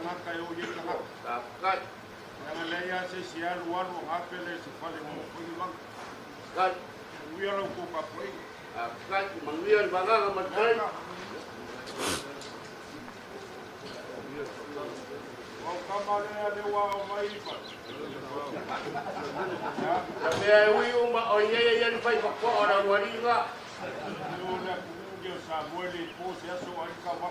ngaka yo ye ngaka. Kat. Yang leya se sial waru ngape le se fale mo pui mang. Kat. Uya lo ko pa pui. Kat mangian baga matai. Wau kamale ale wa mai pa. Tapi wi uma oye ye ni pai ko ora waringa. Yo na kunge sa muele po se aso ai ka wa.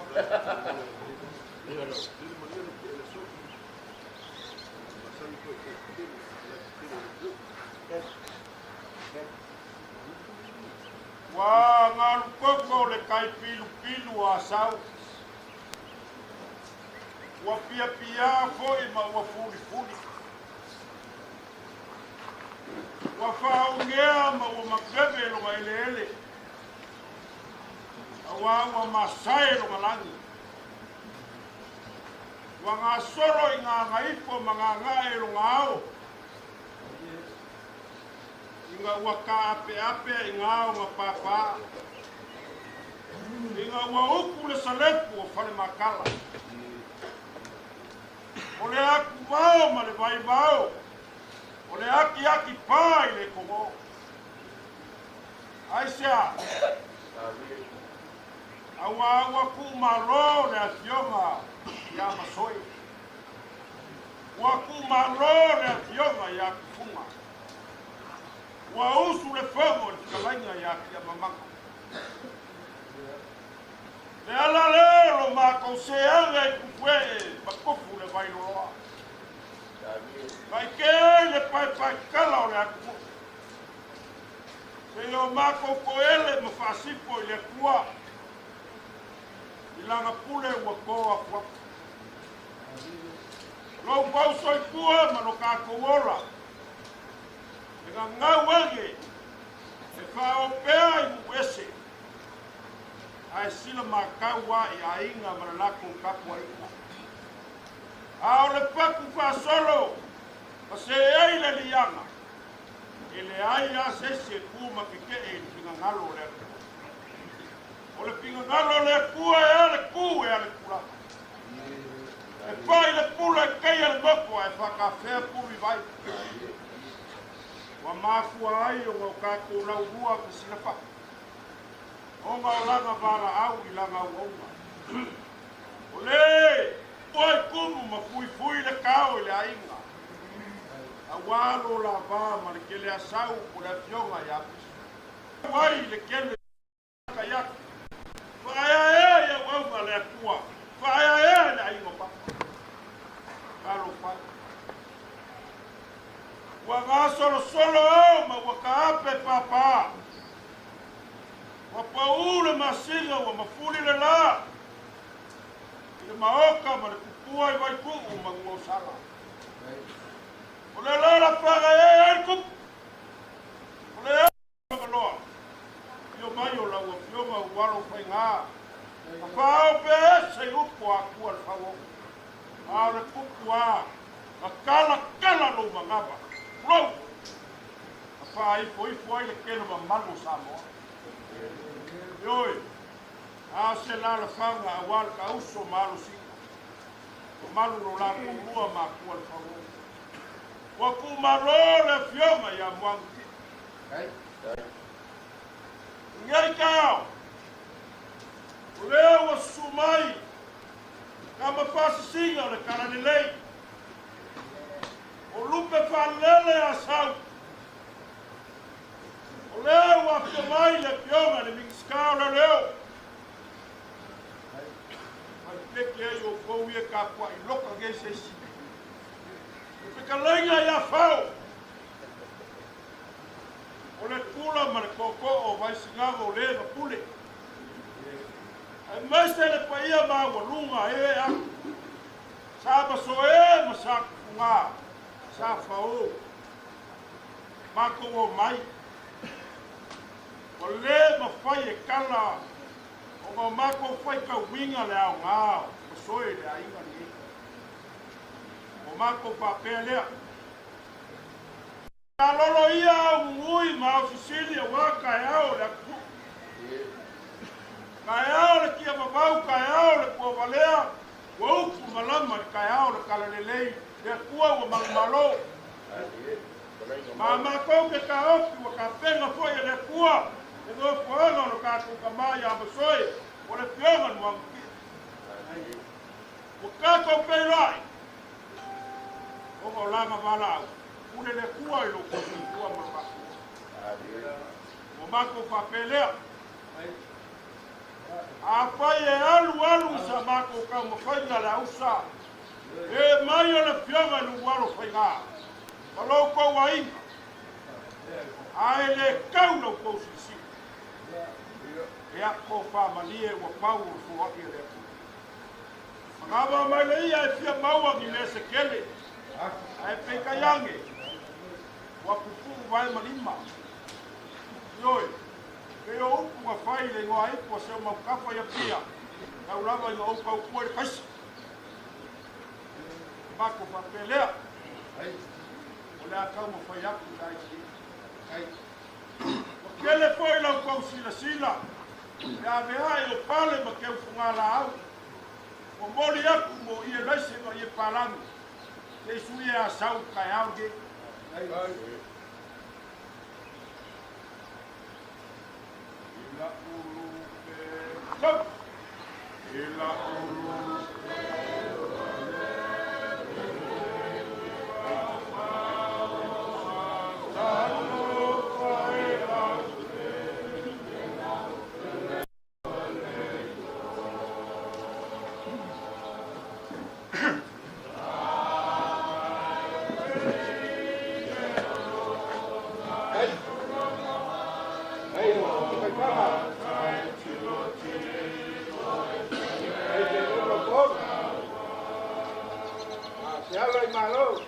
Wah, ngalu koko le kai pilu asau. Wa pia foi ma wa fuli. Wa faungea ma wa makebe lo ele. Wa masai lo malangi. Wa ngasoro inga ngaipo mangangae lo ngao. Inga waka ape ingao ngapapa. Inga wa uku le salepu o fale makala. Ole aku vao ma le vai vao. Ole aki pai le komo. Aisha. Awa ku malo le afionga ya masoi. Wa ku malo le afionga ya kufunga. Wa usu le fogo le kalanga ya mamaka. Le ala lelo ma conseille kufwe bakofu le vai loa. Vai que le pai kala le aku. Se yo ma ko ele mo fasipo le kua. Ilanga pule wa ko afwa. Lo pau soi kua ma lo ka ko ora. Nga ngawage. Se fa o pea I muese. Ai sila makawa I ainga maralako kapwa ina. Ao le paku fa solo. Pase ei le lianga. Ele ai a se kuma kike e pinga ngalo le. O le pinga ngalo le kua e le ku e le kula. E pai le pula kei le moko e whakawhea puri vai. Wa mafua ai o ngau kako lau rua ka sinafa. O ngau langa vara au I langa uonga. O le, oi kumu ma fui le kao I le ainga. A walo la va ma le kele asau o le fionga ya. Wai le kele ka ya. Wai ya wau ma le kua. Wai le ainga pa. Kalo pa. Wa solo ma wa kape papa. Wa paule masinga wa mafuli le la. Ile maoka ma le kukua I vai ku ma ngosala. O le la paga ai ku. O le loa. Yo mai o la wa fioma walo fai nga. Pa pe se upo aku al fawo. A le kukua. Kala lo mangaba. Low. Apa foi le kelo ma malu samo. Yoi. A se la fanga awal ka uso malu si. O malu lo la kulua ma ku al fawo. Wa ku malo le fioma ya mwangi. Ngai kao. Ule wa sumai. Kama pasi singa le kana lei. O lupe whalele a sau. O leo a pia mai le pionga le mingiskao le leo. Mai peke e o kou e ka kua I loka ge se si. O peka lenga ia whao. O le kula ma le koko o vai singaga o le na pule. Ai maise le paia ma walunga e a. Saba so e ma sa kunga. Sa fao mako o mai o le ma fai e kala o ma mako fai ka winga le au ngao o soe le ainga ni o mako pa pele ka lolo ia ngui ma o Sicilia wa ka ao le ku ka ao le kia mavau ka ao le po valea Ua upu malama le kai ao le kala lelei le kua ua malumalo. Ma mātou ke ka ofi wa ka penga fo i le kua. E doa fuanga no ka kukamai a masoi. O le pionga no anguki. Ua kātou pei rai. O langa wala au. Ule le kua i lo kosi kua makaku. O mako whapelea. A whai e alu sa mako ka mawhainga la usa. E mai o le pionga i lo walo whainga. Walau kou wa inga. Ai le kau no kou sisi. E a kou whamanie wa pau o fuaki e le. Ngāwa mai le ia e fia maua ki le se kele. Ai peka yange. Wa pupu vai malima. Yoi. Ke o upu nga whai le ngoa ipu a seo maukafa ia pia. Kau lava i nga upa upua le kaisi. Mako whapelea. O le akau ma whai aku dai si. O kele foi lau kou sila sila. E a vea e o pale ma keu fungala au. O mori aku mo ia laise ma ia palangu. Te sui e a sau kai au ge. Ila ulu pe tau. Ila ulu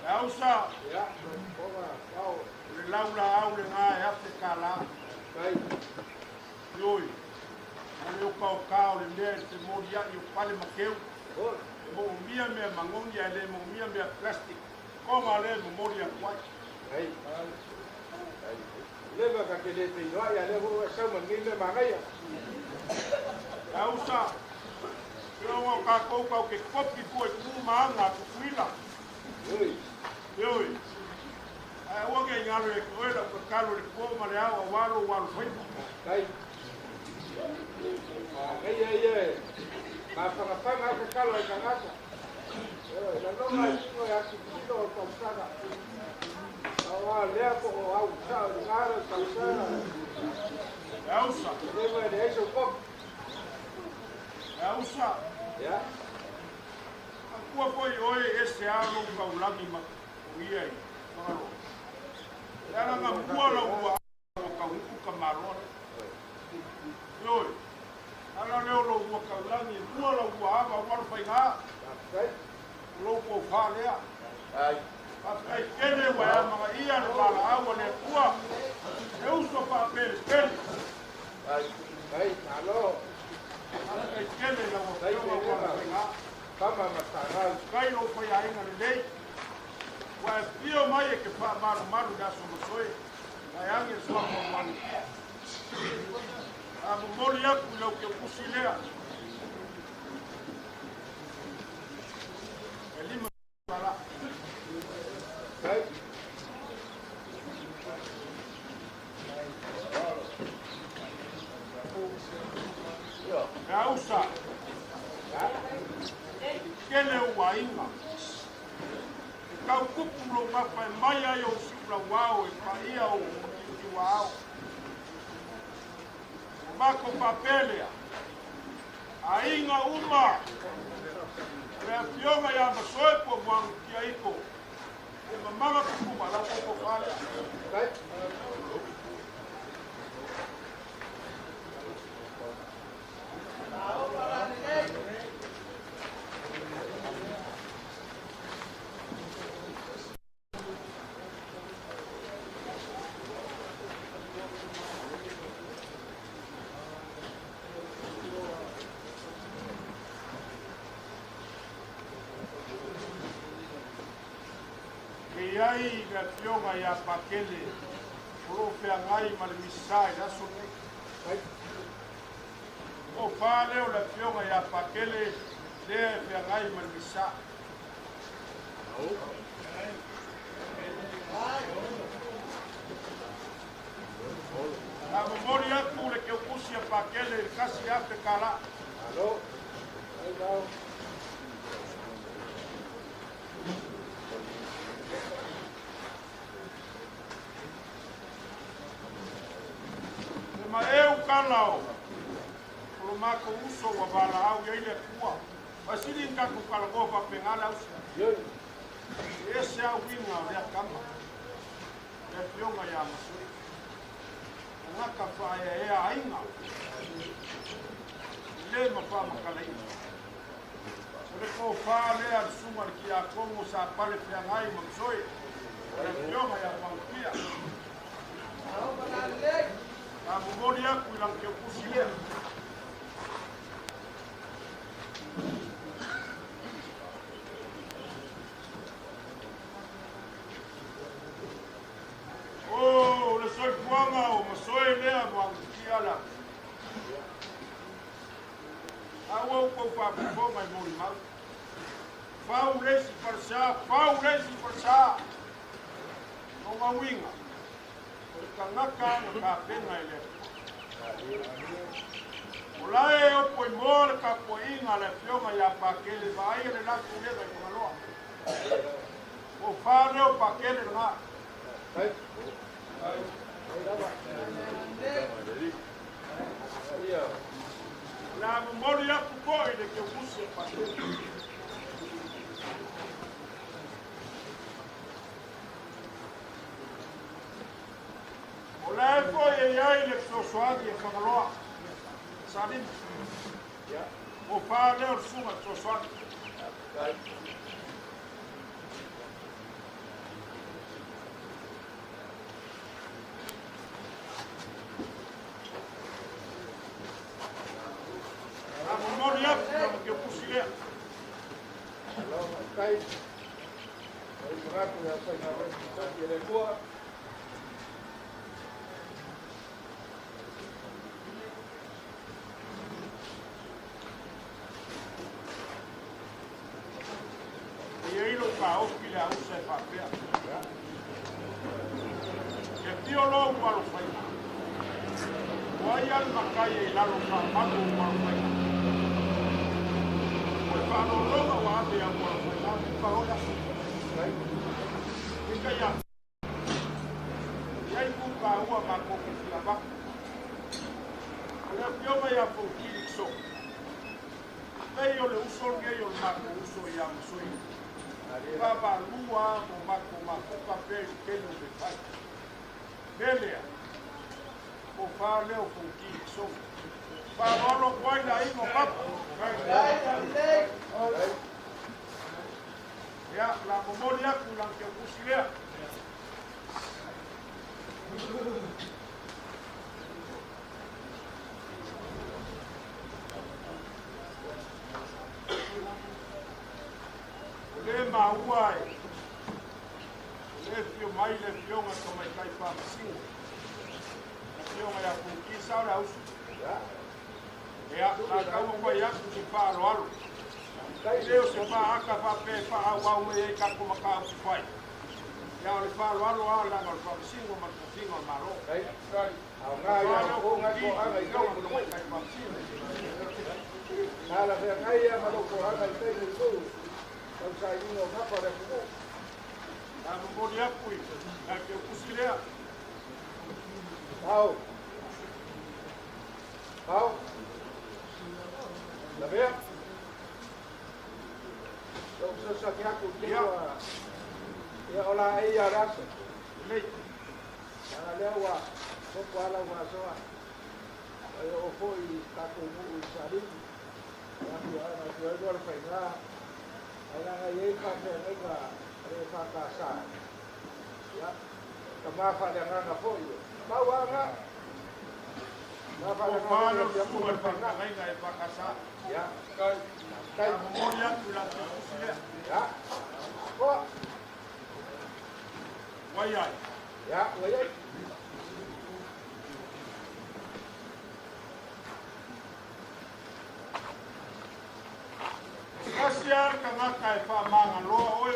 Ausa. Ya. Kau. Laula au le ngai hafte kala. Kai. Yoi. Ole kau kau le ne te modia i pale makeu. Mo mia me mangongia le mo mia me plastic. Koma le mo modia kwai. Kai. Le ba ka kele te no ya le ho sa mangin le mangaya. Ausa. Yo ka kau ke kopi ko ku manga ku kuila. Yoi. Yoi. Ai o ke ngalo e ko era ko kalo le ko ma le awa walo foi. Kai. Ai. Ma fa ka kalo e kangata. La longa no ya ki kilo ko saga. Awa le ko au sa ngalo sa sa. Ausa. Deve de eso ko. Ausa. Ya. Kua foi oi ese alo ka ulangi ma ia i. Maro. Era nga mua la ua ka uku ka maro. Yoi. Ala leo lo ua ka ulangi mua la ua ava waru whainga. Lo ko whalea. Ai. Ai kene wa ya mga ia le wala awa le kua. E uso pa pele pele. Ai. Alo. Ai kene la ua waru whainga. Kama masarau. Kai lo foi ainda lei. Wa pio mai que fa maru da soluções. Vai ange só com mano. A memória que lo que fusilea. Ele me fala. Kai. Causa. Kele ua inga. Kau kupulo mapa mai ai o supla wao e paia o ki wao. Mako papelea. A inga uma. Rea fionga ya masoe po wangu kia iko. E mamanga kupuma la koko fale. Kai? Ai ga fionga ya pakele o fe ngai mal misai da so o fale o la fionga ya pakele lea e feagai ma le sa. Na mamori atu le ke ukusi a pakele i kasi a pe kala. Alo. Alo. Ma eu kalao. Kolo mako uso wa bala au ya ile kua. Wasili nka kukala gofa pengala usi. Ese a winga o lea kama. Le fionga ya masuri. Ngaka whae e a inga. Le mawha makalaina. Sore ko wha lea sunga ki a kongo sa pale whiangai mamsoi. Le fionga ya wangpia. A mumori aku ilang ke pusi lea. Oh, le soy puanga o masoe lea wangpia la. Awa uko fa ko mai mori mau. Fau resi parsa. No mawinga. Kangaka ka pena ile. Olae o poi mor ka poinga le fioma ya pakele vai le la kulega ko loa. O fare o pakele nga. La memoria ku ko ile ke usi pakele. Olha foi e aí ele só suave e falou sabe o pai o suma só suave a memória que eu consegui Alô, cai. O rato já foi na rua, ele é boa. o que lhe usa papel. Que piolo para o fai. Guayal macaya y la loca mago para o fai. Pues para lo loca va a ver a para o fai. Para hola. Fica ya. Ya hay cuca agua mago que se la va. Le pio me ya por kilixo. Yo le uso el gay o el mago uso ya soy. Baba lua o mako papel que no me faz. Belea. O fale o funki so. Baba lo guarda aí no papo. Ya la memoria culan que pusilea. Le mauai. Le fio mai le fionga como e kai pa singo. Le fionga ya funki sa la usu. Ya la kawa kwa ya ku pa lo alo. Kai leo se pa aka pa pe pa wa me e ka como ka ku fai. Ya le pa lo alo ala ngal pa singo ma ku singo malo. Kai kai. Au nga ya ko nga ko aga i kai no kai pa singo. Na la fe nga ya ma ko aga i kai ko. Au sai no ka pa le ko. A memoria kui, a que eu considero. Au. Au. La vea. Então, se aqui a cultura, eu lá aí a raça. Leite. Ela leu a, só para ela uma só. Eu fui cá com o sarinho. Eu agora fui lá. Aí aí café aí para casa. Ya. Kama fale nganga foi. Bawanga. Na fale nganga ya Como para cá e para casa. Ya. Kai. A memoria que la considero. Ya. Ko. Vai aí. Ya, vai.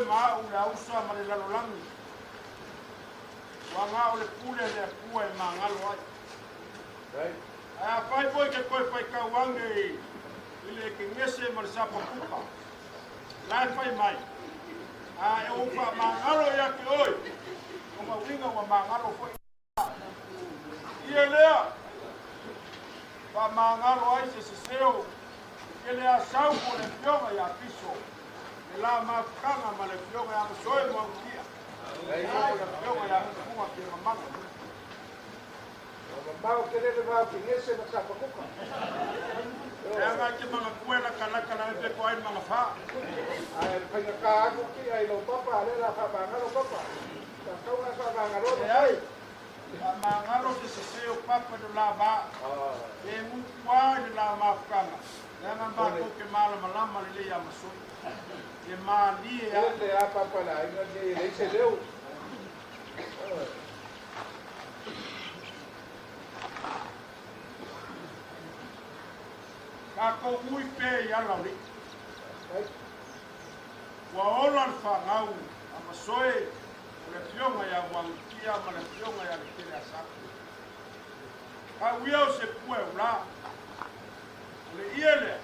koe maa u le ausa ma le lalolangi. Wanga o le pule le kua e mangalo ai. A fai poi ke koe fai kauange i le ke ngese ma le sapa kuka. Lai fai mai. A e ufa mangalo ia ke oi. O ma winga wa mangalo fai. Ia lea. Wa mangalo ai se seo. Ke le asau ko le pionga ia piso. Ke la mafkanga ma le pionga ia soe mo kia. Le pionga ia kuka ke mamanga. Mau ke le mau ke ngese ma sapa kuka. E anga ke mga kuela kalaka na e ko ai mga fa. Ai panga ka aku ki ai lo papa le la fa ngalo papa. Ta kau na fa ngalo Ai. Mangalo se seo papa do la ba. E mu kwa de la mafkanga. E anga ba ko ke mala malama le ya maso. E ma li e le a papa la ina le se leu. ka ko mui pe ya la ri. Wa ola fa ngau ama soe le fionga ya wangia ma le fionga ya le asa. Ka wio se pue ula. Le iele.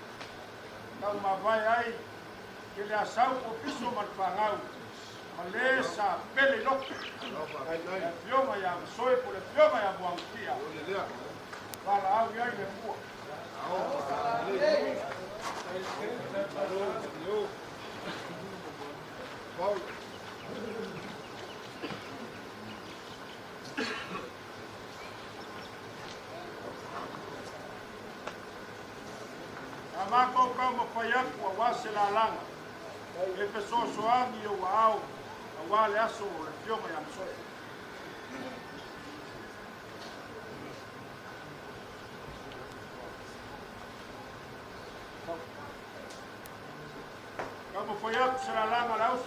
Ka ma vai ai ke le asa ko piso ma fa ngau. Ma le sa pele no. Le fionga ya soe po le fionga ya wangia. Fala au ya le pue. Amako kama payak wa wase la langa. E peso soangi o wao. Wale aso le fioma ya msoe. Kama payak sa la langa laus.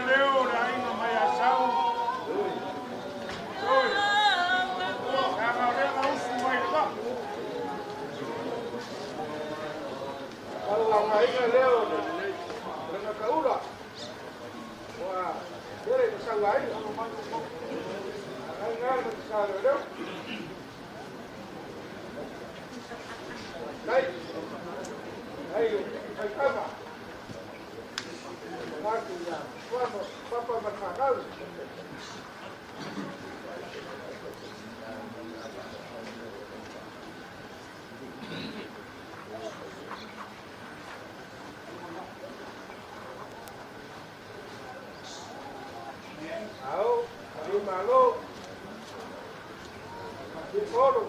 Leo la ina mai asau. Oi. Kama leo usu mai pa. Kalau ngaina leo dengan kaula. Wah, boleh pasang lain. Ngal pasang leo. Baik. Ayo, apa? Maksudnya, papa berkakal. Tahu, di malu, di forum.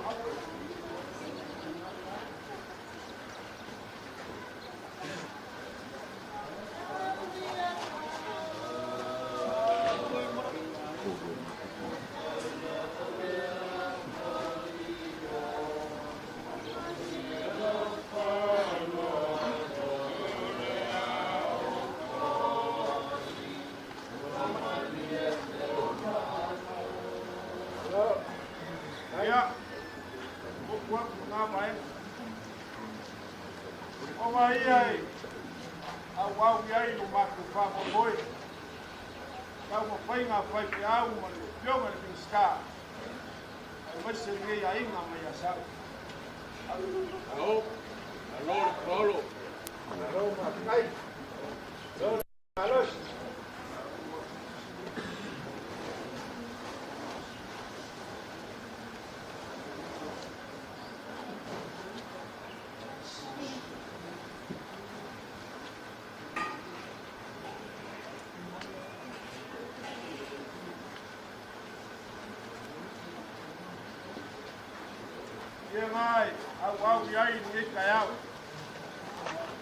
Awa ia e. Au ia i no maku whamongoi. Kau ma whainga whai pe au ma le pionga le minska. Ai maise ngei a inga mai a sau. Alo. Alo. Alo, makai. Alo. Ia mai, au ia i ngei kai au.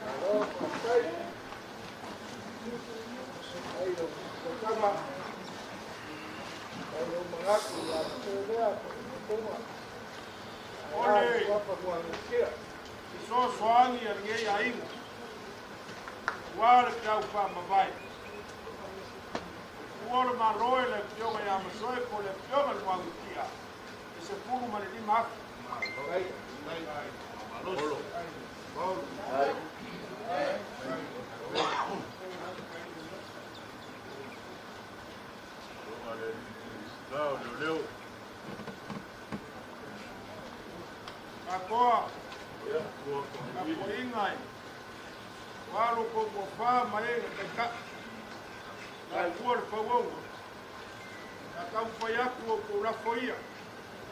Alo, makai. Ayo, pertama. Ayo mengaku ya, saya semua. Ole. Apa buang kia? So soangi a ngei a inga. Wale kau wha mawai. Uola ma roe le pionga ia masoe ko le pionga le wangu kia. E se pulu ma le di maku. Baik. Alo. Leo. Kakoa. Kakoa ingai. Walo ko mo wha mai e kai ka. Kai kua le pawonga. Ka kau whai aku o ko rafo ia.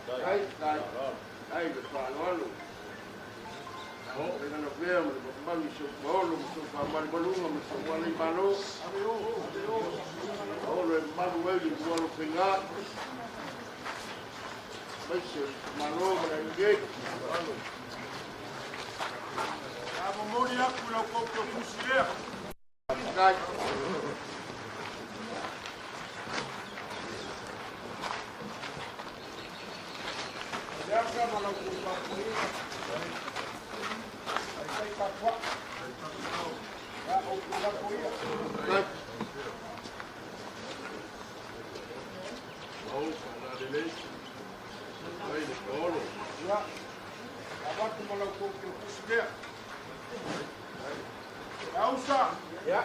Baik. Ai, que falo. Venga, nos vemos, vamos a un bolo, vamos a un balón, vamos a un balón. Ahora es más bueno, igual lo tenga. Vai ser balón para ninguém. A mamoni aku lau ko ko fusilea. Cai. Deka malau ko pa ko ia. Ai kai ka kwa. Ya o ko la ko ia. Cai. Na delete. Vai de colo. Ya. Abatu malau ko fusilea. Ausa. Ya.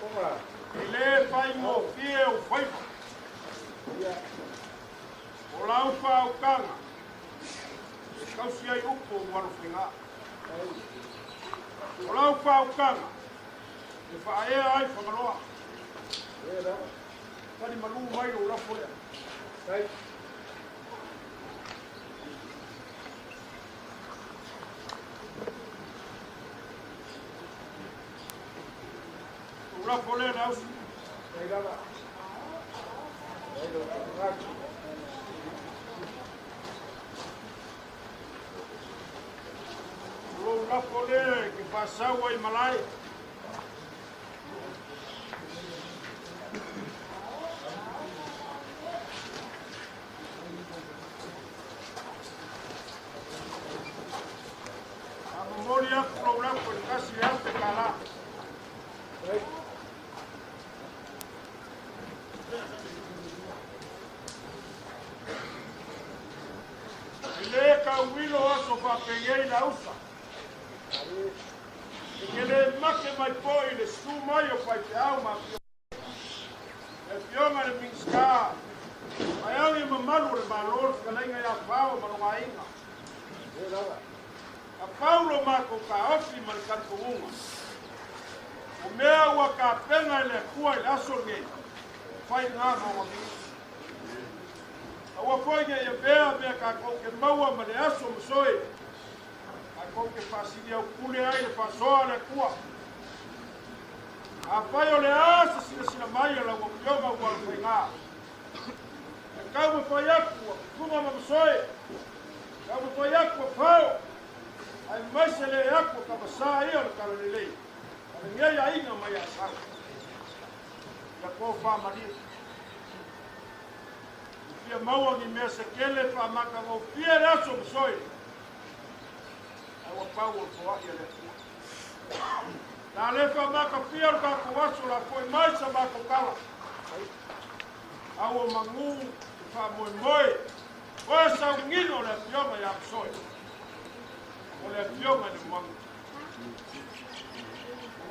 Como lá? Ele pai mo fie o fai. Ya. O lau fa o kanga. E kausi ai upo o waro whinga. O lau fa o kanga. E wha ea ai whakaloa. Era. Tani malu mai o lafo lea. Baik. O lafo lea na ausi. Baik apa? Ayo, mengaku. O lafo lea ke pasau ai malai. A mamori aku lo lafo e kasi le ate kala. Baik. Ele ka wilo aso fa pengei na usa. E ke le make mai po i le su mai o pai te au ma pio. E pionga le minska. Ai au i mamalu le malor ka lenga ia pao ma runga inga. Era. A paulo mako ka ofi ma le kanto unga. O mea ua ka penga i le kua i le aso ngei. Fai ngā mawa mi. Awa foi que ia bea bea ka ko ke maua ma le aso msoi. Ka ko ke pasidi au kule ai le pasoa le kua. A pai o le asa sila mai la wa pionga wa whainga. E kau me fai aku, kunga ma msoi. Kau me fai aku pao. Ai maise le aku ka masa ia le karelelei. Ka ngei a inga mai a sa. Ya ko fa maria. Ia maua ni mea se kele pa maka mo fia raso msoi. Awa pau o toa ia le fua. Na le pa maka fia ka kuwaso la foi mai sa maka kala. Awa mangu fa moi moi. Oe sa ngino le pionga ya msoi. O le pionga ni mangu.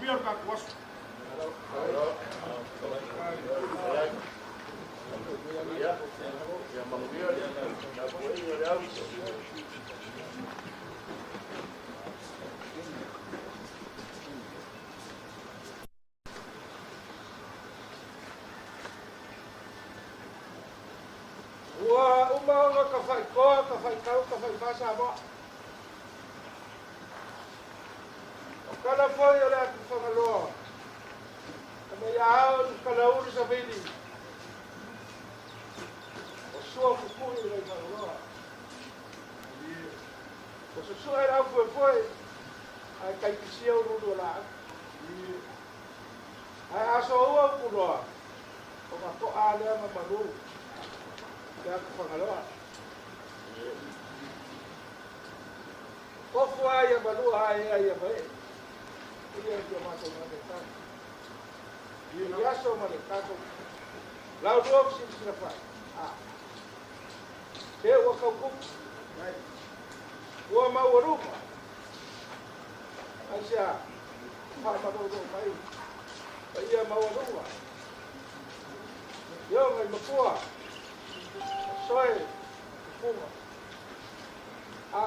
Mira ka kuasu. Uma ka fai ko ka fai kau ka fai pasa mo. Kala foi olha que falou. Também há cada um já vem ali. O sua cultura ele falou. O sua era foi ai cai que se eu não lá. Ai a sua o cultura. O ma ko ale ma malu. Ya que falou. Ko foi a malu ai vai. Ele é o mais importante. E já sou mercado. Lá o jogo se faz. Eu vou com o Maurupa. Aí já faz para o país. Aí é Maurupa. Eu me boa. Só é uma.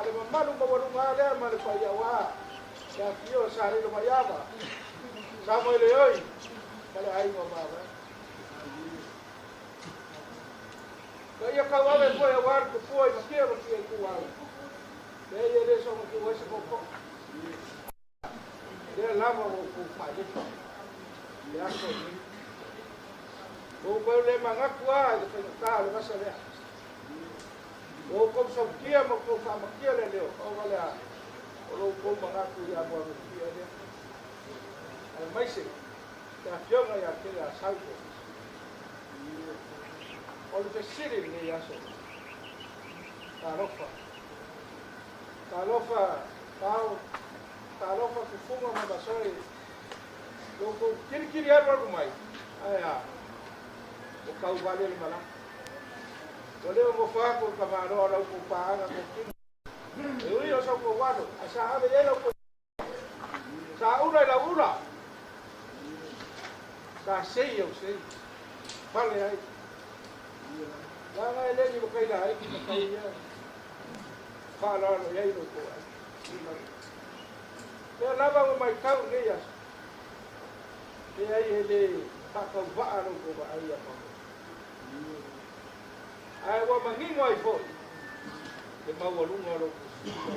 Le mamalu Maurupa le mal para Yawa. Ya kio sari lo mayaba. Samuel oi. Kale ai mama. Kaya kawawe foi war ko foi, mas que eu que ku wa. Ele só que o esse pouco. Ele lava o pai. Ya so. O problema ngakua ele foi tá, ele vai saber. O como só que mo ko fa makia leo. O olha. O ko mangaku ya mo makia ele. Ai mais se. Ya fiona ya que a salto. Olha que siri ni yaso. Tarofa. Tarofa que fuma uma basoi. Eu queria algo mais. O kau vale ele mala. Eu vou falar com o camarão, o paga, o eu ia só com o guardo. Asa ave ele o sa una la una. Sa sei eu sei. Vale aí. Lá na ele não cai lá, aí que cai. Fala no aí no coa. Eu lava o mais caro nele. E aí ele paga o varo com aí a mão. Aí o manguinho aí foi. De mau alunga lo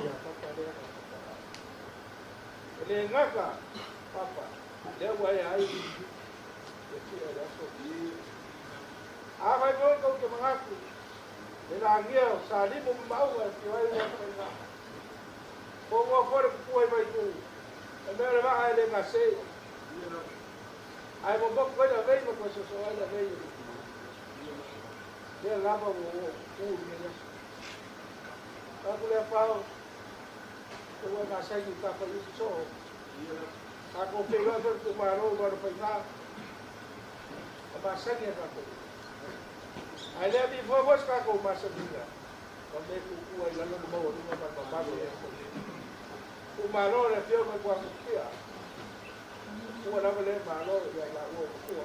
ya papa dia. Ele ngaka papa. Dia vai aí. Vai mau ke mengaku. Dia ngia sali mo mau ke vai ya. Ko for ku vai tu. Ele vai ele ngasei. Ai mo bok vai vai mo ko so vai vai. Dia lava o ni. Aku le pau. Ko wa sai ni ka pa so. Aku pega tu maro baru pegar. Abasa ni ka ko. Ai le bi fo bos ka ko masa dia. Quando é que o ai lá no mau não vai para o maro le pio me kwa kia. O la le maro ya la o ko.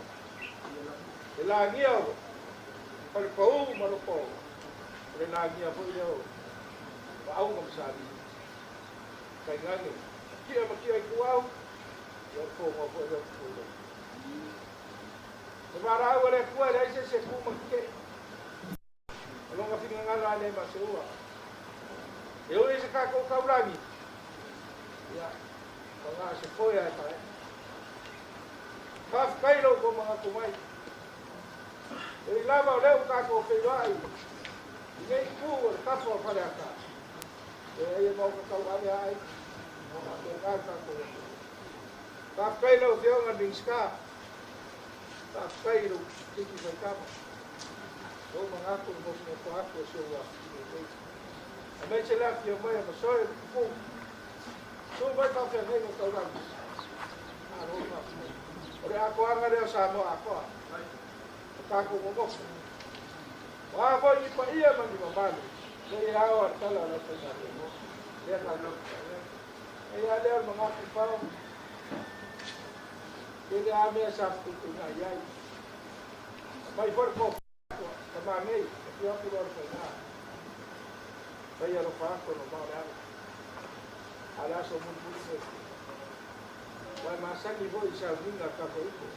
La ngio. Para pau maro pau. Le la ngio foi eu. Au ngam sabi. Kai ngani. Kia makia ku au. Yo ko mo ko yo ko. Sebara ole ku ai se ku makia. Alo nga finga ngala le masua. Eu esse ka ko kaurani. Ya. Nga se foi ai pai. Kaf kailo ko mga kumai. Ele lava o leo ka ko feirai. Ninguém ku ka fo para cá. Aí mau ke kau ai ai. Mau ke ka ko. Ka kai lo dia ngading ska. Ka kai lo tiki mai ka. O mangaku mo ko aku so wa. Amai chela ki mai ma so e ku. So vai ka fe nei ko ra. Aro ka. Ore ako anga re sa mo ako. Ka ko mo ko. Wa ko ni pa ia man ni mabali. Jadi awak kalau nak tengah demo, dia kalau Ai ale mga kipaw. Kaya ame sa puto na yai. Mai for ko. Kamame, yo ko ro na. Vai ro pa ko no ba. Ala so mun puto. Vai masa ni vo isa vinga ka ko ito.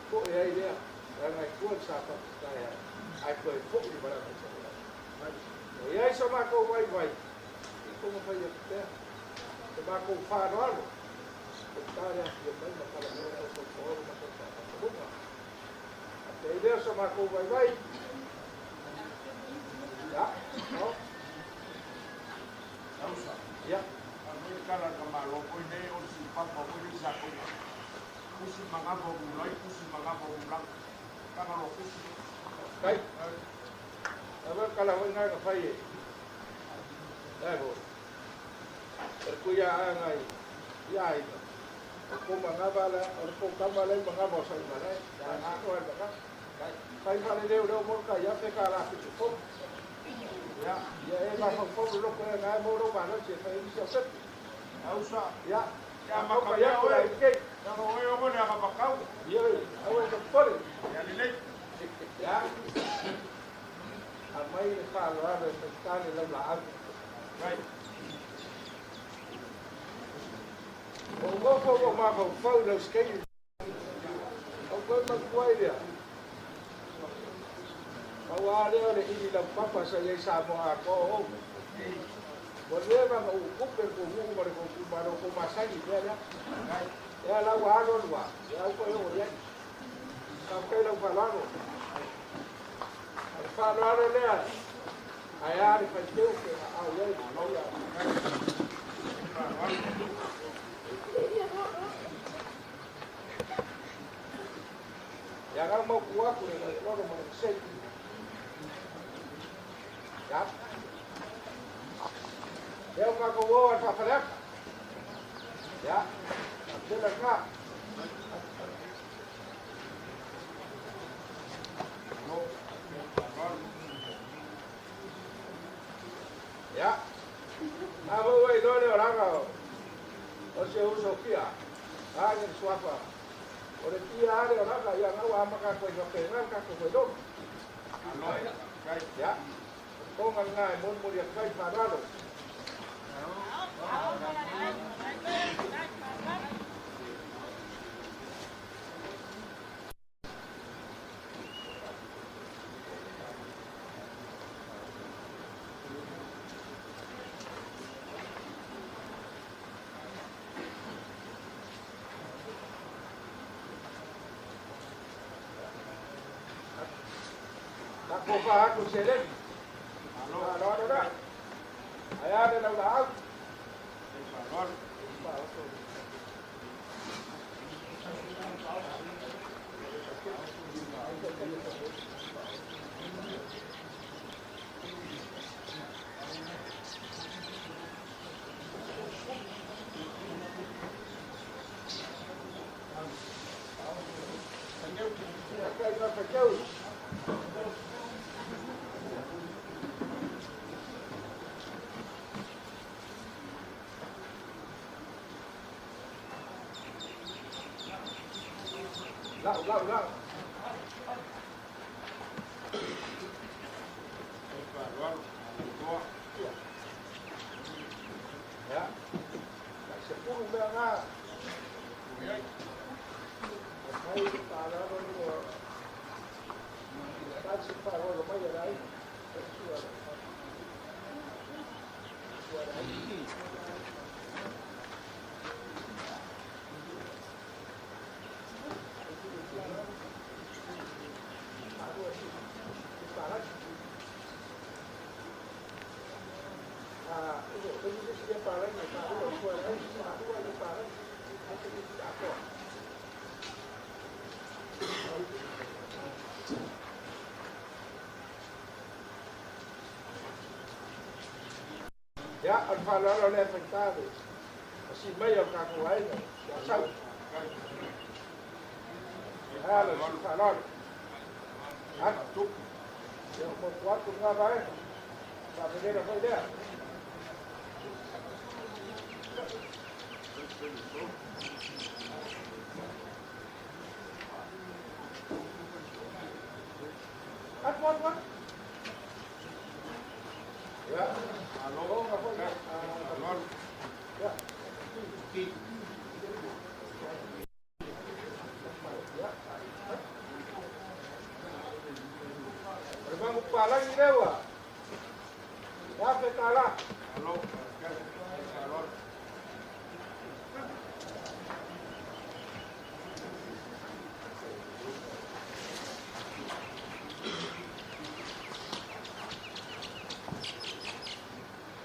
Ko ya idea. Ai ko sa pa kaya. Ai ko ko ni bara ko. E aí só marcou vai. E como foi até? Você marcou o farol. O cara eu vai na cara dele, eu sou fora, mas eu sou fora. Até aí só marcou vai. Já? Não? Não só. Já? A minha cara da malo, foi nem o se papo, foi nem saco. Pusi mangabo mulai, pusi mangabo ulang. Kana lo pusi. Kai. Agora kalau ngai ka fai. Bo. Perkuya ngai. Ya itu. Ko mangabala, ko kamala mangabo sa imana. Ako ay baka. Kai fale deu mo ka ya pe kala ki ko. Ya, e ba ko lo ko ngai mo ro ba no che fai si set. Ausa. Ya. Ya Ako maka ya ya ko ai ke. Na mo yo mo na kapakaw. Ya, awan ko pole. Ya lilay. Ya. Amai ka lo ara ta ni la la. Right. O maar van foto's kijken. Ook wel met kwijt. Maar waar de ini dan papa saya sama aku. Boleh bang ukuk berkumpul baru masak gitu ya. Ya lah waron wa. Ya aku yang dia. Sampai lang falano. Falano ni. Ayah di pasir ke awal awal. Jangan mau kuat pun kalau mau set. Ya. Dia enggak kau apa dah? Ya. Dia enggak. Ya. Apa wei dole orang kau? Oseh Sofia. Hanya suapa. Ora kia are ora ka ya ngau ama ka ko yo ke ngal ka ko do. Ya. Ko ngal ngai mon mo ya kai parado. Aku faham tu selen. Halo, dah. Ayah ada lau lau. Lau. Ya. Sepuluh dah. Mai para no. Casi para lo mai dai. Ya, al falaro le afectado. Así medio cacuay, ya sabes. Ya, los falaro. Ah, tú. Yo por cuatro nada, para venir a joder. apa? Ya. Alo. Oh, apa ya? Alo. Ya. Memang palang ni dewa. Apa kalah? Alo. Alo.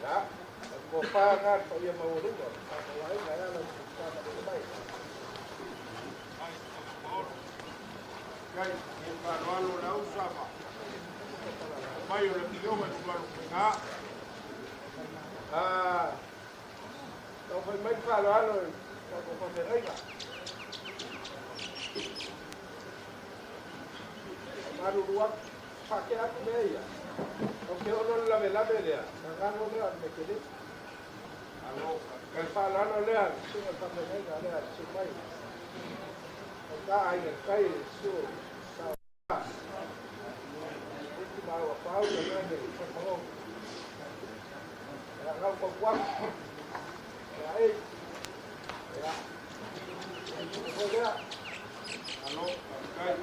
Ya. Kopangan kau yang mau dulu. Apa lain saya lalu sama dengan baik. Kai, ka roalo la usama. Mai o le pionga tu roalo nga. Ah. Kau pun main kalau kau kau serai tak? Malu ruang pakai aku ni ya. Okey, orang labe dia. Jangan orang ni kiri. Alo. Kalau orang lihat, semua pakai ni ada semua. Kita air kai su. Itu bawa pau dengan ni. Kau kalau kau kuat, ya, ya, boleh. Alo. Kai.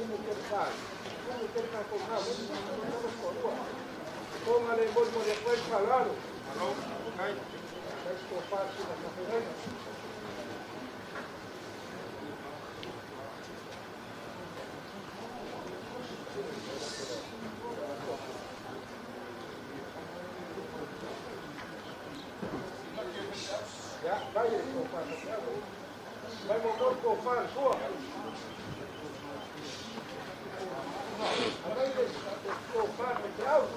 Mungkin kau kau ada yang boleh modifikasi kalau. Alo. Kai. Kau pasti nak pakai. Ya, baik kau pakai. Baik motor kau pakai semua. Ada ini kau pakai jauh.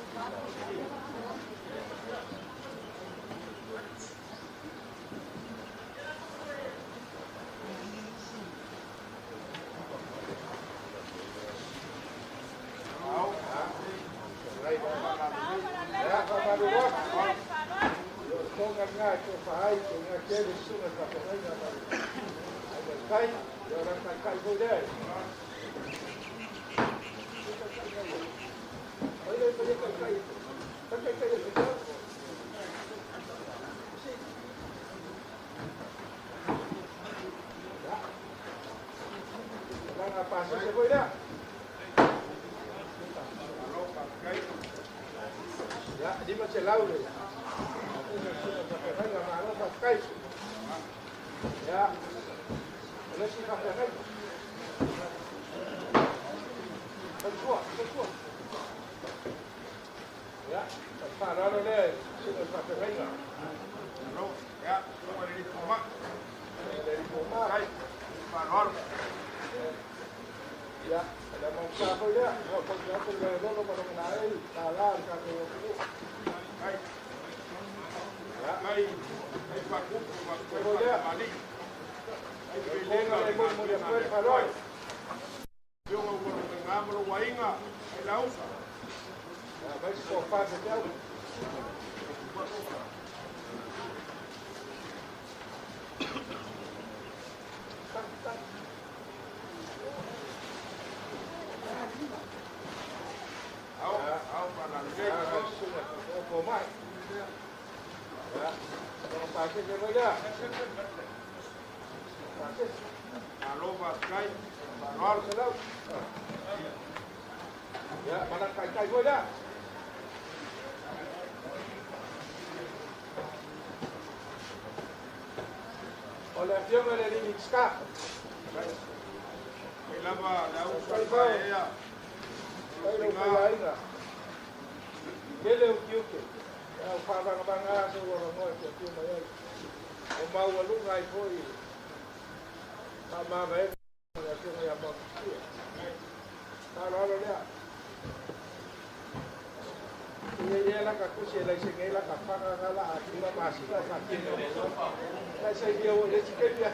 Ya, di macam laut ni. Ya, kalau si pakai kan, betul. Ya, kalau ni, si pakai kan. Alo. Ya, kau ada di rumah. Dari rumah. Kai. Alo. Ya, ada mangsa apa dia? Kalau kita pergi dulu pada menai, kalah kami itu. Kai. Ya, kai. Kai paku, paku balik. Lenga lemo mo dia per paroi. Pionga o nga mo wainga. Ai lausa. Ya, vai se sofá de teu. Au para ninguém. Vou mais. Ya, não passe de molhar. Alo, Kai. Alo, salam. Ya, mana kai gua dah. Olha, filme ele ni ska. Lava lausa ya. Kai lo kai ainda. Ele o que? É o banga so o mo que filme aí. O mau alu ngai foi. Sama baik. Ya filme ya mau. Kalau dia Ia la ka kusi la singai la ka pa ka la akila masih la ka kino. La sai dia o le chike dia.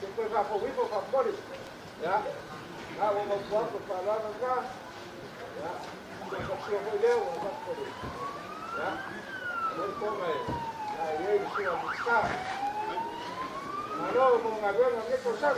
Depois vai por vivo para fora. Ya. Ah, vamos buat para lá cá. Ya. Kita suruh boleh buat por. Ya. Ele come. Ya, ele suruh buscar. Malo mau ngaben ngai kosan.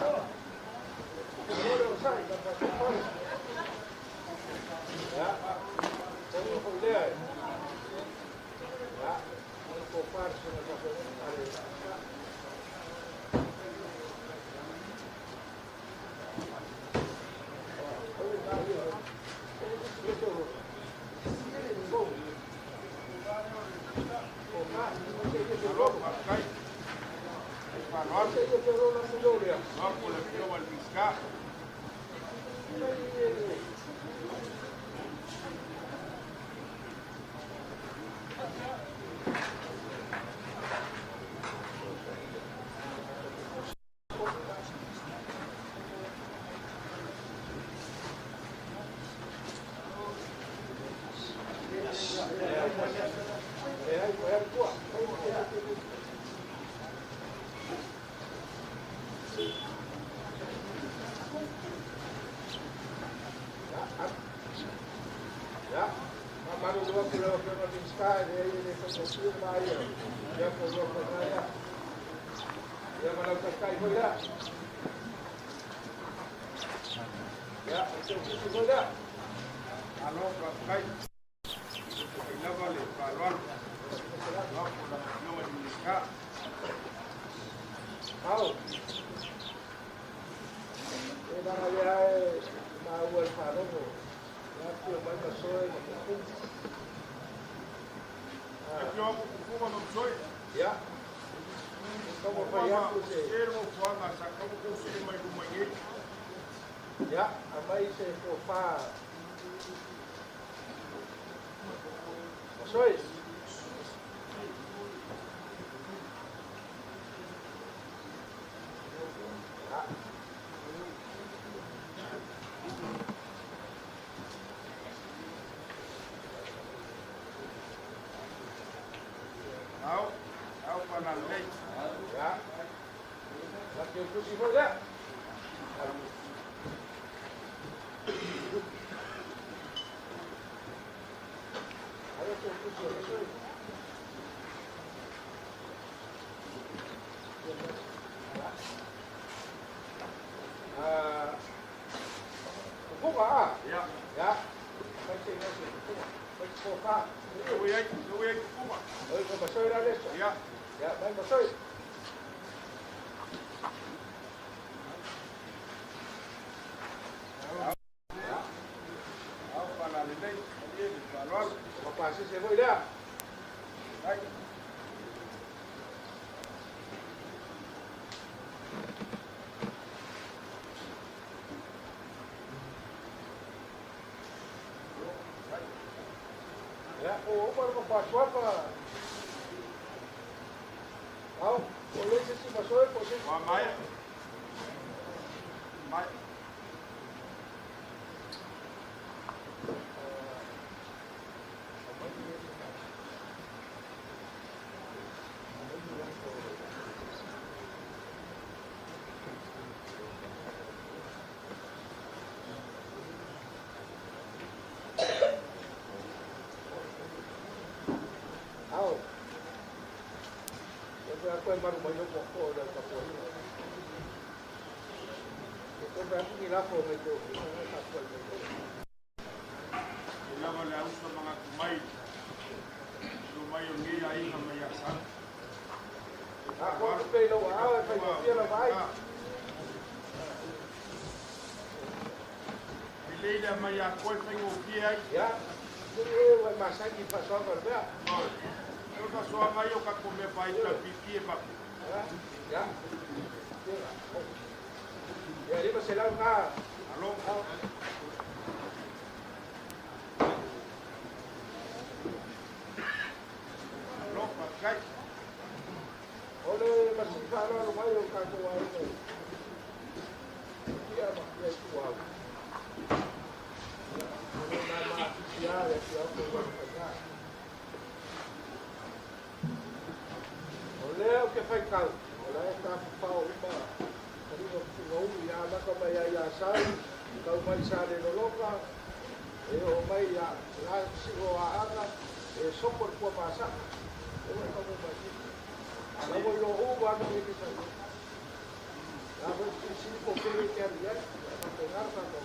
Agora, se for querer que aliás, para pegar o cartão,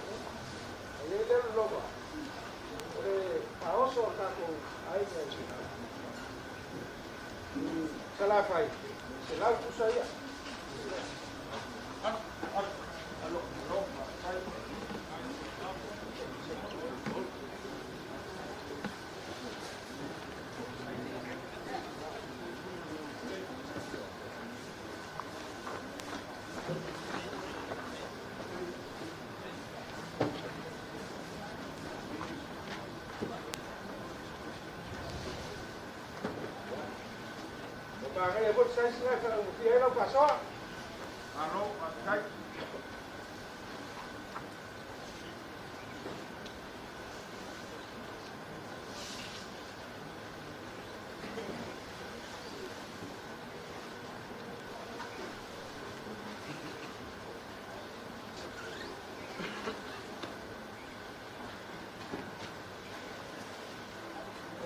aí ele é logo. A osso está com aí se lá faz, se lá tu saía. Mà cái bút sai thì ấy nó cả số. Alo, cái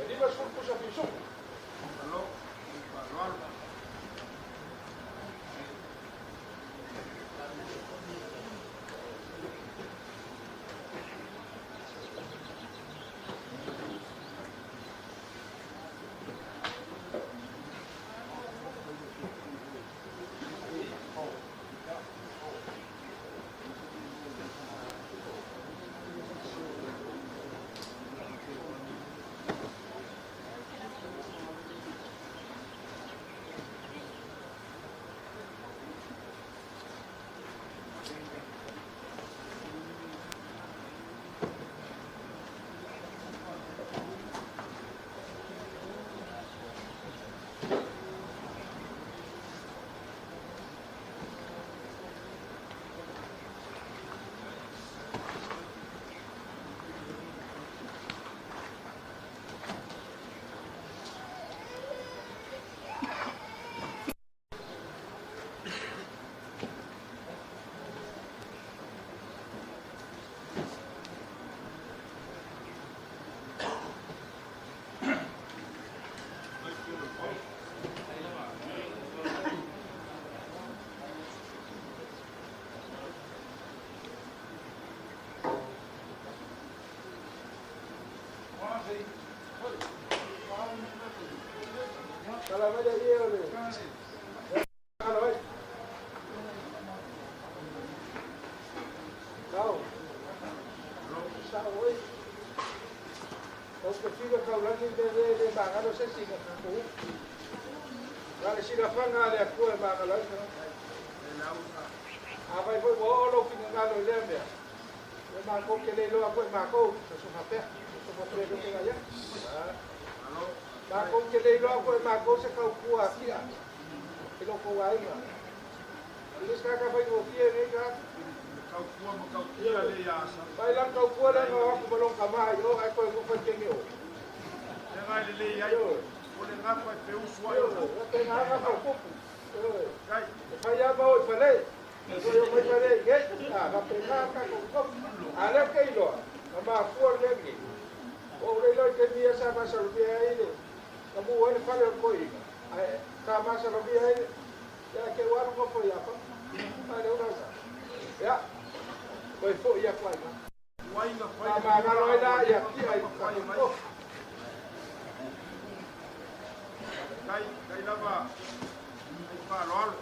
Đi vào xuống push up xuống. alo, alo. Kalau macam dia ni. Kalau baik. Kau. Sao ấy. Kau kecil kau lagi dia bangun tu sesi nak aku. Kalau sila fanga dia aku bangun lagi. Apa itu bawa lo pinjam kalau dia dia. Dia bangun kele lo aku bangun sesuatu apa? Sesuatu yang tu aja. Bangun kele lo aku bangun sekau kuat dia. Kilo kuat ini. Ini sekarang apa yang dia ni kan? Kau kuah le ya sa. Vai lang kau kuat lang aku belum kamai. Oh, aku yang kuat kengyo. Le vai le ya yo. Ole ngapa pe uswa yo. Tengah apa kau? Kai. Saya bawa balik. Saya bawa balik. Ah, tapi nak kau. Ada kilo. Nama kuat lagi. Oh, le ke biasa masa lebih ini. Kamu wani kalau kau ini. Kau masa lebih ini. Ya ke warung kau apa? Ada orang. Ya. Kau itu ya kau. Wai na pai. Mama kalau ada ya kia itu. Kai lava. Ai pa lol.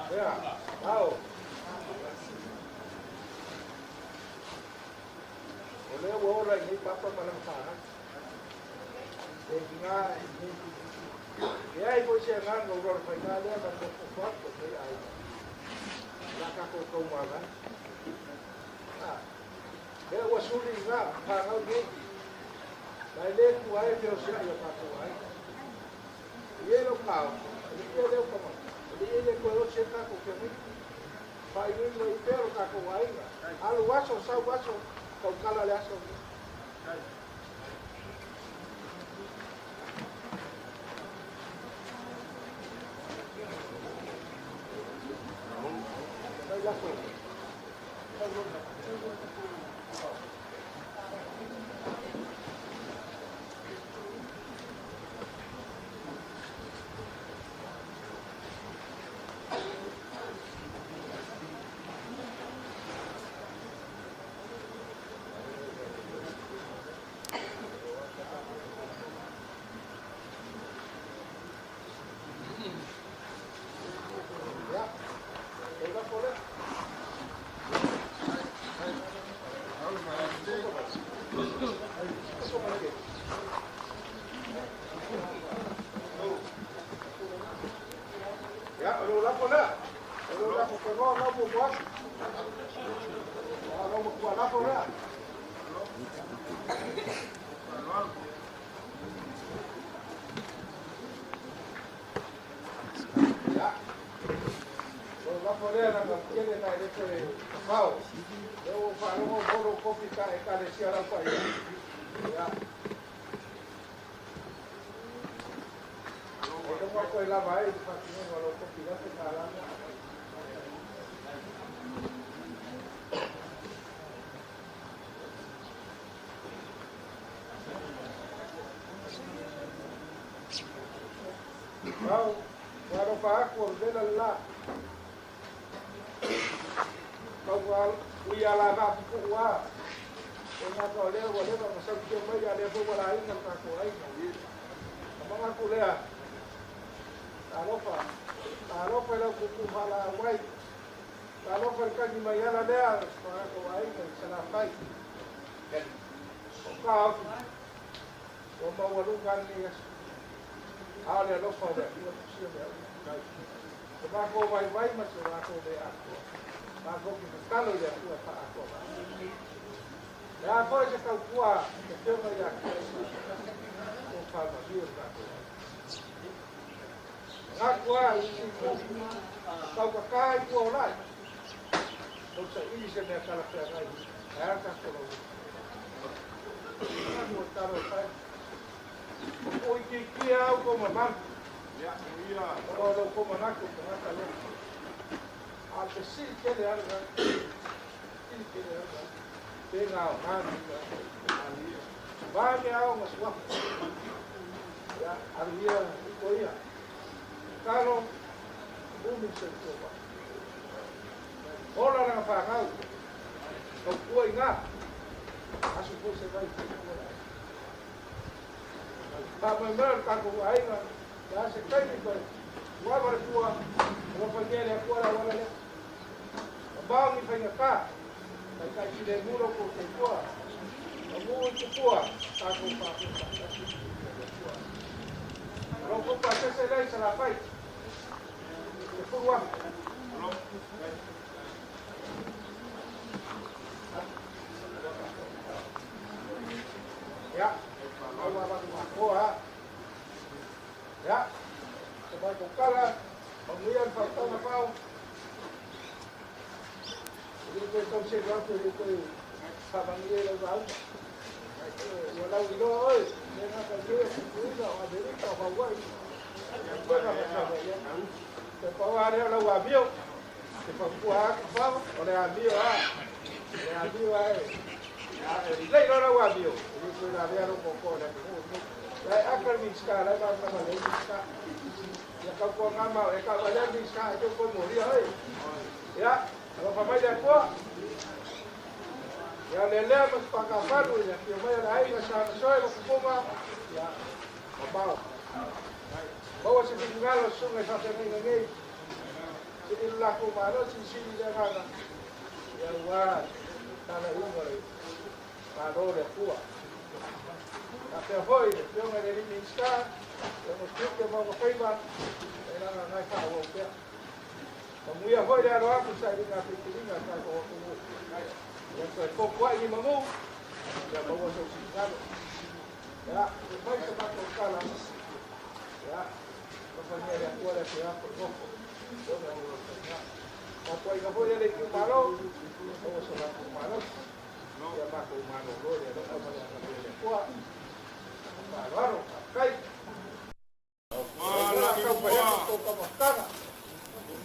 Ya, tahu. Oleh orang ini papa malam sana. Dengar ini. Ya, ibu saya kan ngobrol dengan dia dan berkuat dengan dia. Laka kau mana? Ah, dia wasuli ngah, pangal ni. Lain kuai dia siapa yang pakai? Ia lo kau, dia dia kau. Dia kau cerita kau kami. Pai ni lo ipero kau kuai. Alu waso, sau waso, kau kalah leaso. Langsung. Mau, waro pa ako ordena la. Kau uya la ba ku wa. Ena ko le wa le ba sa ku mai ya le ko wala ai kan ta ko ai. Amang aku le a. Talo pa la ku mala wai. Talo pa ka ni mai ala le a pa ko ai kan sa la pai. Ka o ma wa lu kan ni ale lo fa de ko si de ko ba ko vai ma se va ko de a ko ba ko ki ka lo de ko pa ko ba ya po se ka kua ke te ma ya ko fa ma bi ba ko na kua si ko ka kai ko lai ko se i se me ka la fa nai ya ka ko lo ko ta ro fa oi que é o como man ya ia o como na ko na ka lo a que sí que le algo sí que le algo tenga o man va que hago más guapo ya había oía caro un se va ora na fa ga o coi nga a su se vai Papa Mer kako aiga ya se kai ko wa bar tua wa pagele ko la wala le ba mi fanya ka kai ki de muro ko ke ko mu ku ko ta ko pa ro ko pa se le sa la pai ko wa ya ya, sebab kala penguian fakta napau. Jadi kita mesti waktu itu sabang dia lalu. Walau itu, oi, jangan kerja, kita ada ni tak bawa. Kita nak macam ni. Sepawa dia lalu abiu, sepawa apa? Oleh abiu ah, oleh abiu ah. Ilai lalu abiu. Jadi kita ada orang pokok dan Lai akal miska, lai ba sama lai miska. Ya kau ko ngama, kau ada miska itu ko mori ai. Ya, kalau pamai dia ko. Ya lele mas pakaparu ya, que mai lai masa soi ko kuma. Ya, babau. Bawa se tinggal sungai sampai ngai. Jadi laku malo sisi dia kana. Ya wa, kana umur. Kalau dia kuat. Até foi, eu me dei minsta, eu mostrei que eu vou pegar, era na casa o que. Como ia foi era lá, sai na pequena, sai com o. Eu foi pouco aí mamu, já vou fazer o cigano. Já, depois você vai colocar lá. Já, a família agora que já por pouco. Eu não vou pegar. Depois eu vou ele que o malo, eu vou chamar o malo. Ya mako mano gloria, no como la familia kwa. Claro, kai. Wala Kau bayar kau kau makan.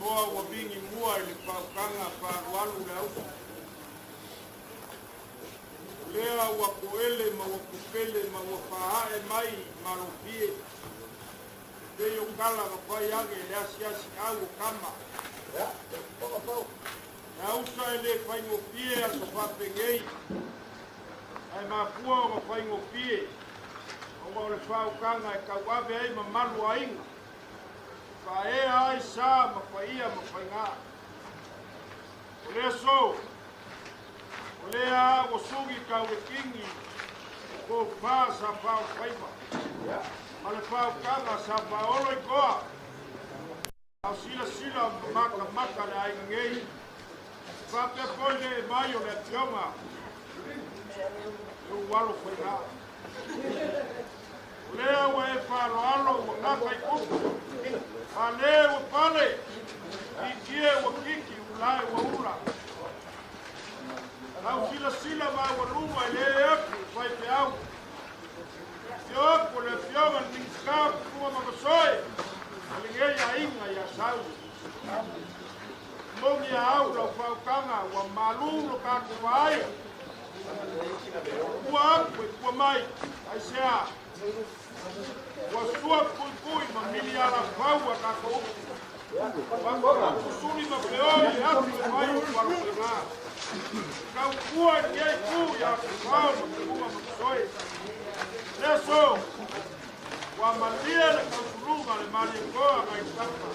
Mua wa bingi mua ili pa kanga pa walu lau. lea ua koele ma ua kupele ma ua pāhae mai maropie. Pei o kala ka pai age le asi au o kama. Na usa e le whaingo pie a sa whapengei. Ai mapua o ka whaingo pie. O wa le whaukanga e kau awe ai ma malu a inga. Whaea ai sa ma whaia ma whainga. O lea so. O lea o sugi kau e kingi. Ko wha sa whao whaiva. Ma le whaukanga sa whaolo i koa. Au sila maka le ai ngei. Whape poi le mai o le pionga. Eu walo foi lá. Leo e falo o ngaka i kupu. Valeu o pale. Ikie o kiki o lai o ura. Au sila vai o luma le aku vai pe au. Yo por le pionga ni scap kuma makosoi. Alingei a inga ya sau. Mongi a au lo whaukanga wa malungo ka kuwai. Kua akwe, kua mai, ai sea. Kua sua pui ma mili ala whaua ka kou. Waka kusuni ma peoi e aku e mai o waro e ngā. Kau kua ni ei ku ya ku whau ma kua ma kusoi. Leso, wa malia le kau surunga le mali e koa ngai tapa.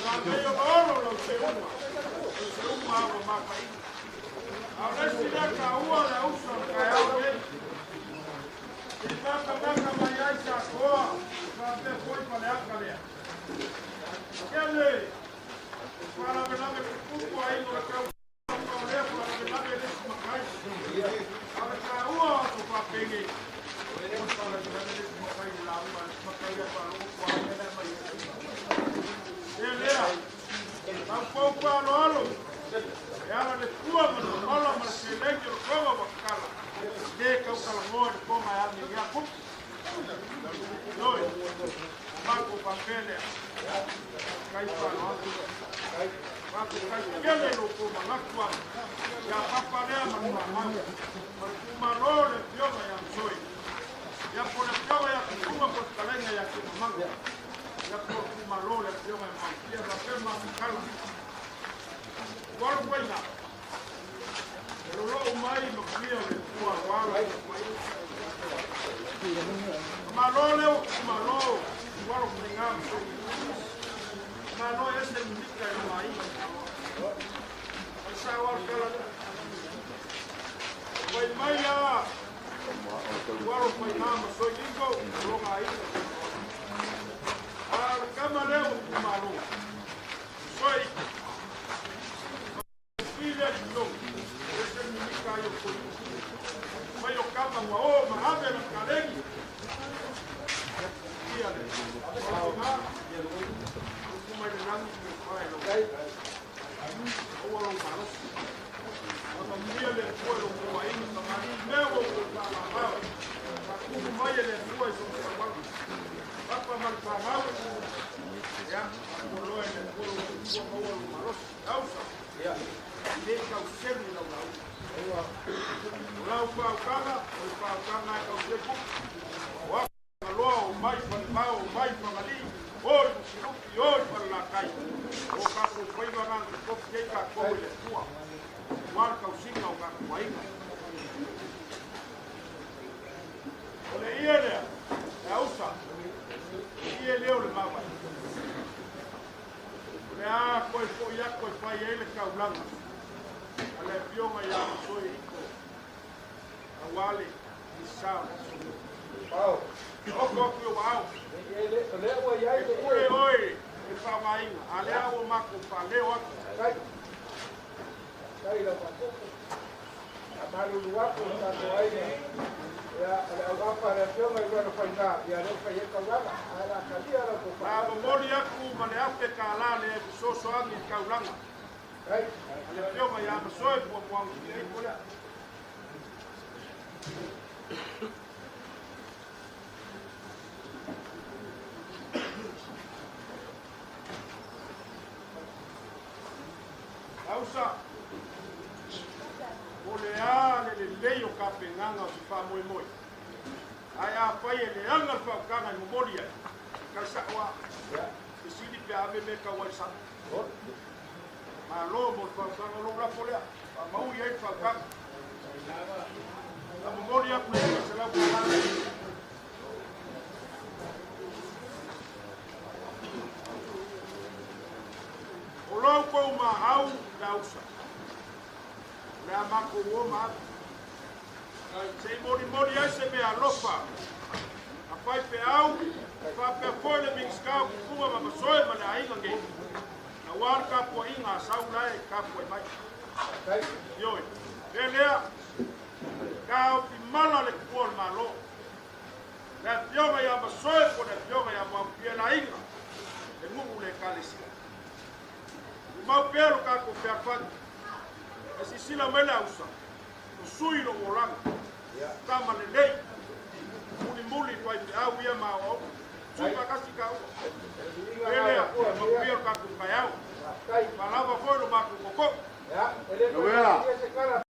Ka meo oro lau se uma. Se uma ama maka ina. Ahora sí la caúa de uso, caeo bien. Y maka mayai sa koa, sabe foi para a calea. Kele, para vename kuku aí no cau, para vename desse macai. Para caúa o papinho. Para vename desse macai lá, macai para o qual é mais. Ele é. Não foi para lolo. Ela le tua mana mala ma se lenge o koma wakala. Ke kau kala ngoi koma ya ni ya kup. Doi. Marco papele. Kai pa no. Marco kai kele no koma nakwa. Ya papa le ma ma. Kuma no le pioma ya soi. Ya por le pioma ya kuma por kalenga ya kuma manga. Ya por kuma no le pioma ya ma. Ya la pema kala. Qual foi lá? Eu não mais no fio de tua guarda. Malole o malo, qual foi lá? Malo esse indica no mai. Essa hora que ela foi mais lá. Qual foi lá? Mas foi lindo, não aí. Ah, camarão o malo. Foi filha de novo, esse é o menino caiu por isso. Vai o capa uma oma, abre na calengue. E ali, vai lá, como ele não me faz, não vai. Ou a longa, a família ele foi o meu aí, o marido meu o carnaval, como vai ele foi o carnaval, vai para o carnaval, já, o loiro ele foi o maroto, alça. Deixa o selo no lau. Lau whaukanga, o whaukanga e kau seku. O aloa o mai whanimau, o mai whangali, oi o siruki, oi whanlakai. O kako whaimanga ki kofi ei ka kou le tua. Wara kau singa o kako wainga. O le ia lea, e ausa, ia leo le mawai. O le a koe po ia koe whai ele kaulanga. Ale pionga ya soi iko awale isao Pau. oko ku wao Le wa ya e kure oi e fa mai ale o mako pa le o Kai. Kai la pato. Amaru luwa ko ta ko ai ne. Ya ala wa para pio mai wa fa na ya no fa ye ka la ala kalia la ko pa mo mori aku mane ape kala le so so ani kaulanga Kai. ale pionga ya soi po po ni kola Ausa O le a le lei o ka penganga o se wha moi moi. Ai a whai e le anga le whaukanga i momori ai. Ka sa oa. E sini pe ave me ka wai sa. Ma lo mo le whaukanga lo rapo lea. Pa mau i ai whaukanga. La momori a kule se lau kua o lau kou ma au da usa. Le a mako uo ma atu. Se mori mori ai se mea lofa. A whai pe au, wha pe koe le mingskau kukunga ma masoe ma le ainga ngei. Na wār ka pua inga sau lai ka pua mai. Ioi, le lea, ka au pi mala le kua le malo. Le pionga ia masoe po le pionga ia mampia la inga. Le mungu le kalisia. Mau pero ka ko pe afat. Esi sila mele ausa. O sui lo oranga. Tama le lei. Muli muli pai pe au ia ma o.